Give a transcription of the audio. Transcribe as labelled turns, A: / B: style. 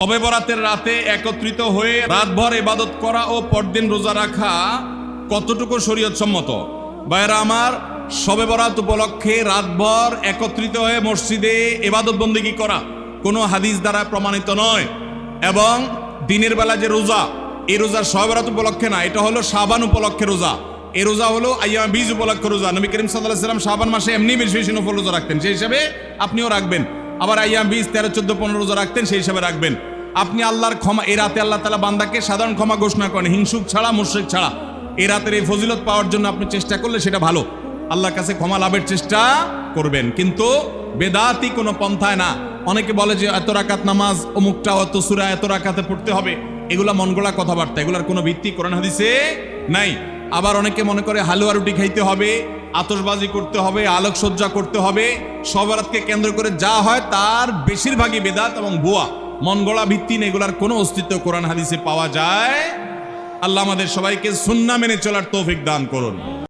A: শবে বরাতের রাতে একত্রিত হয়ে রাতভর ইবাদত করা ও পরদিন রোজা রাখা কতটুকু শরীয়ত সম্মত? ভাইরা আমার, শবে বরাত উপলক্ষে রাতভর একত্রিত হয়ে মসজিদে ইবাদত বন্দেগী করা কোনো হাদিস দ্বারা প্রমাণিত নয়। এবং দিনের বেলা যে রোজা, এই রোজা শবে বরাত উপলক্ষে না, এটা হলো শাবান উপলক্ষে রোজা। এই রোজা হলো আইয়াম বীজ উপলক্ষে রোজা। নবী করিম সাল্লাল্লাহু আলাইহি ওয়াসাল্লাম শাবান মাসে এমনি বেশি বেশি নফল রোজা রাখতেন, সেই হিসাবে আপনিও রাখবেন। আবার আইয়াম বীজ 13, 14, 15 রোজা রাখতেন, সেই হিসাবে রাখবেন। আপনি আল্লাহর ক্ষমা, এই রাতে আল্লাহ তাআলা বান্দাকে সাধারণ ক্ষমা ঘোষণা করেন, হিংসুক ছাড়া, মুশরিক ছাড়া। এই রাতের এই ফজিলত পাওয়ার জন্য আপনি চেষ্টা করলে সেটা ভালো, আল্লাহর কাছে ক্ষমা লাভের চেষ্টা করবেন, কিন্তু বেদাতি কোনো পন্থায় না। অনেকে বলে যে এত রাকাত নামাজ, অমুকটা অত সূরা এত রাকাতে পড়তে হবে, এগুলা মন গড়া কথাবার্তা, এগুলার কোনো ভিত্তি কোরআন হাদিসে নাই। আবার অনেকে মনে করে হালুয়া রুটি খাইতে হবে, আতশবাজি করতে হবে, আলোকসজ্জা করতে হবে। শবে বরাতকে কেন্দ্র করে যা হয় তার বেশিরভাগই বেদাত এবং ভুয়া, মন গড়া ভিত্তিহীন, এগুলার কোনো অস্তিত্ব কোরআন হাদিসে পাওয়া যায়। আল্লাহ আমাদের সবাইকে সুন্নাহ মেনে চলার তৌফিক দান করুন।